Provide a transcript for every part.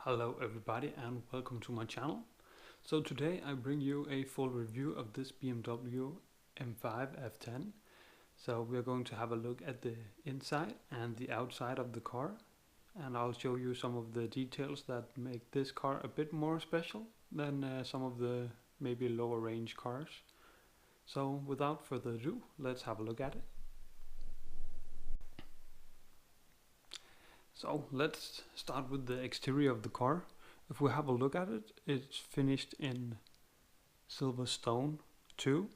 Hello everybody and welcome to my channel. So today I bring you a full review of this BMW M5 F10. So we are going to have a look at the inside and the outside of the car, and I'll show you some of the details that make this car a bit more special than some of the maybe lower range cars. So without further ado, let's have a look at it. So let's start with the exterior of the car. If we have a look at it, it's finished in silver stone 2.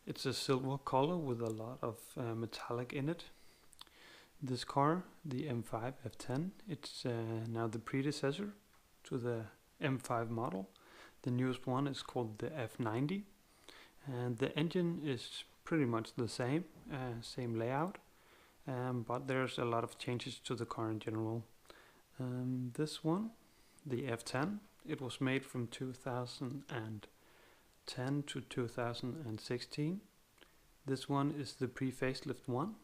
It's a silver color with a lot of metallic in it. This car, the M5 F10, it's now the predecessor to the M5 model. The newest one is called the F90, and the engine is pretty much the same, same layout. But there's a lot of changes to the car in general. This one, the F10, it was made from 2010 to 2016. This one is the pre-facelift one,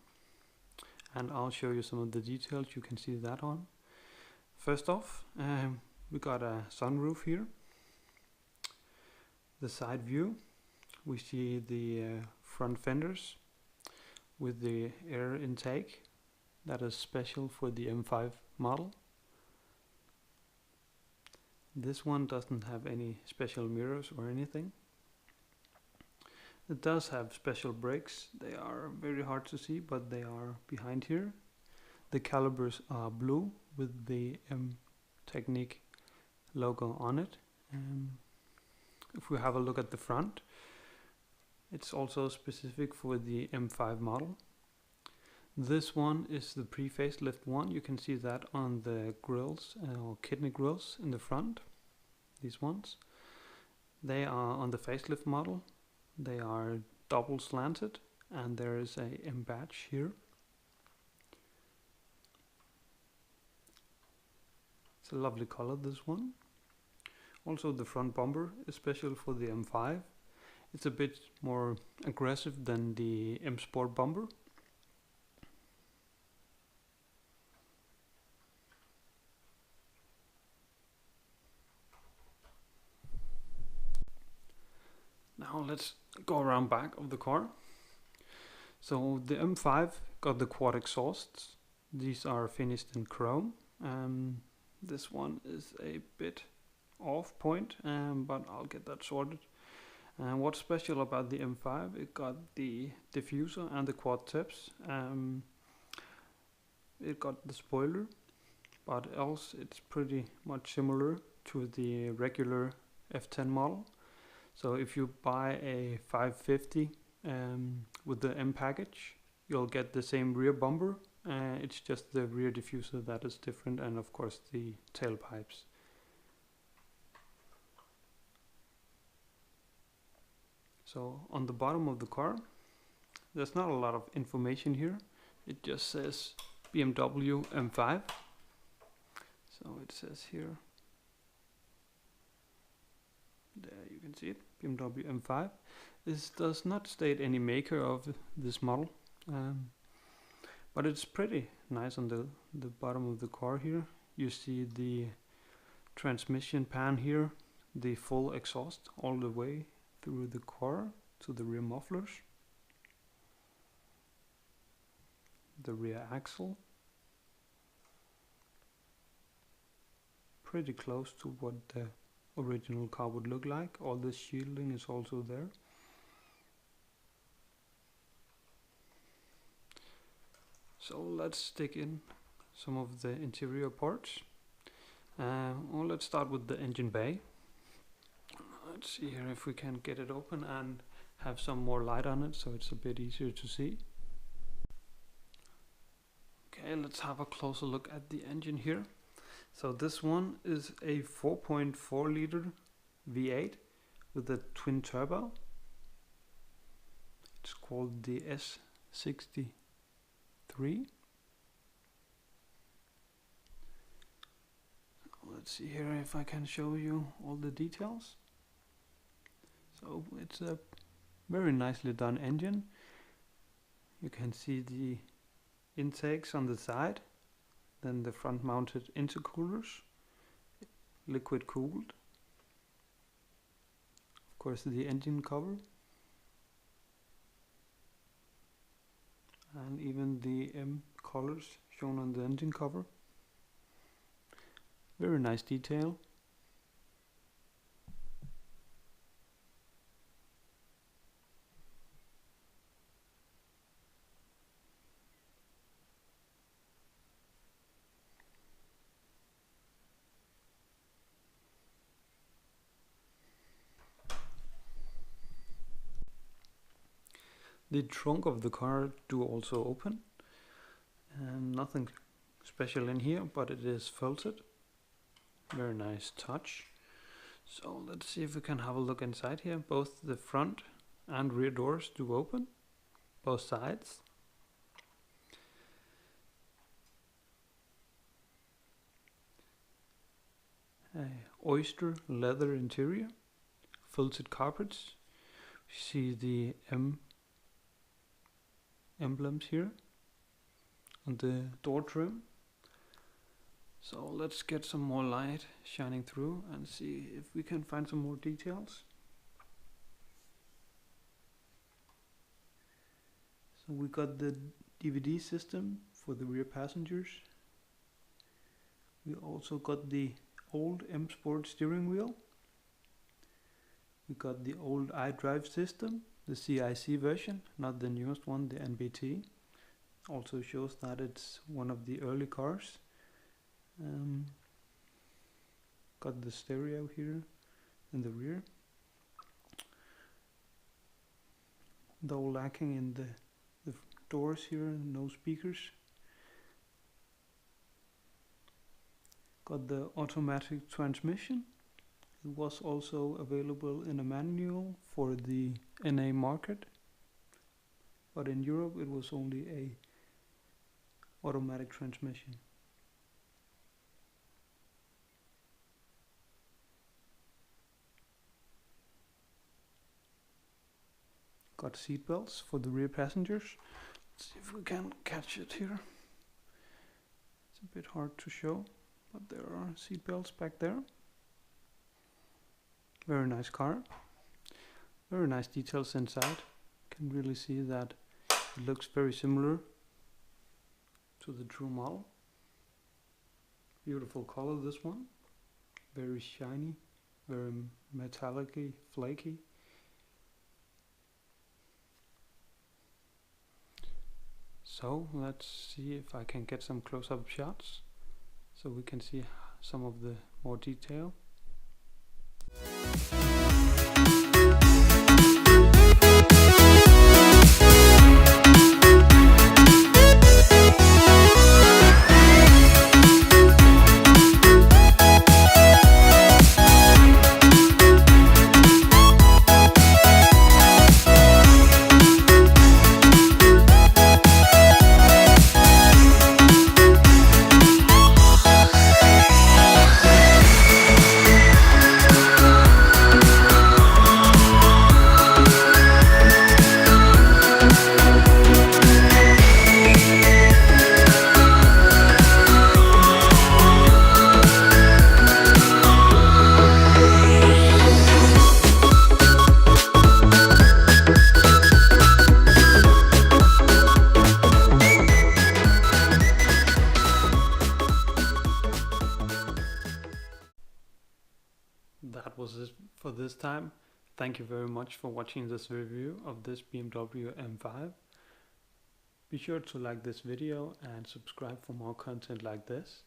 and I'll show you some of the details you can see that on. First off, we got a sunroof here. The side view, we see the front fenders with the air intake that is special for the M5 model. This one doesn't have any special mirrors or anything. It does have special brakes. They are very hard to see, but they are behind here. The calipers are blue with the M Technique logo on it. If we have a look at the front, it's also specific for the M5 model. This one is the pre-facelift one. You can see that on the grills or kidney grills in the front. These ones. They are on the facelift model. They are double slanted, and there is a M badge here. It's a lovely color, this one. Also the front bumper is special for the M5. It's a bit more aggressive than the M Sport bumper. Now let's go around back of the car. So the M5 got the quad exhausts. These are finished in chrome. This one is a bit off point, but I'll get that sorted. And what's special about the M5, it got the diffuser and the quad tips. It got the spoiler, but else it's pretty much similar to the regular F10 model. So if you buy a 550 with the M package, you'll get the same rear bumper. It's just the rear diffuser that is different, and of course the tailpipes. So on the bottom of the car, there's not a lot of information here. It just says BMW M5. So it says here, there you can see it, BMW M5. This does not state any maker of this model, but it's pretty nice on the bottom of the car here. You see the transmission pan here, the full exhaust all the way through the car to the rear mufflers, the rear axle, pretty close to what the original car would look like. All this shielding is also there. So let's stick in some of the interior parts. Well, let's start with the engine bay. Let's see here if we can get it open and have some more light on it so it's a bit easier to see. Okay, let's have a closer look at the engine here. So this one is a 4.4 liter V8 with a twin turbo. It's called the S63. Let's see here if I can show you all the details. So it's a very nicely done engine. You can see the intakes on the side, then the front mounted intercoolers. liquid cooled. Of course, the engine cover, and even the M colors shown on the engine cover. Very nice detail. The trunk of the car do also open, and nothing special in here, but it is felted. Very nice touch. So let's see if we can have a look inside here. Both the front and rear doors do open, both sides. Oyster leather interior, felted carpets. You see the M emblems here on the door trim. So let's get some more light shining through and see if we can find some more details. So we got the DVD system for the rear passengers. We also got the old M Sport steering wheel. We got the old iDrive system, the CIC version, not the newest one, the NBT. Also shows that it's one of the early cars. Got the stereo here in the rear, though lacking in the doors here, no speakers. Got the automatic transmission. It was also available in a manual for the NA market, but in Europe it was only a automatic transmission. Got seat belts for the rear passengers. Let's see if we can catch it here. It's a bit hard to show, but there are seat belts back there. Very nice car. Very nice details inside. Can really see that it looks very similar to the true model. Beautiful color, this one. Very shiny, very metallic-y, flaky. So let's see if I can get some close-up shots so we can see some of the more detail. That was it for this time. Thank you very much for watching this review of this BMW M5. Be sure to like this video and subscribe for more content like this.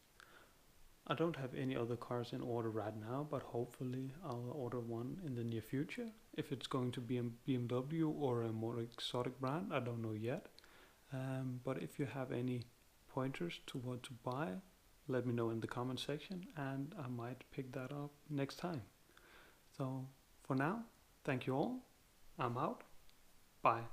I don't have any other cars in order right now, but hopefully I'll order one in the near future. If it's going to be a BMW or a more exotic brand, I don't know yet. But if you have any pointers to what to buy, let me know in the comment section and I might pick that up next time. So for now, thank you all. I'm out. Bye.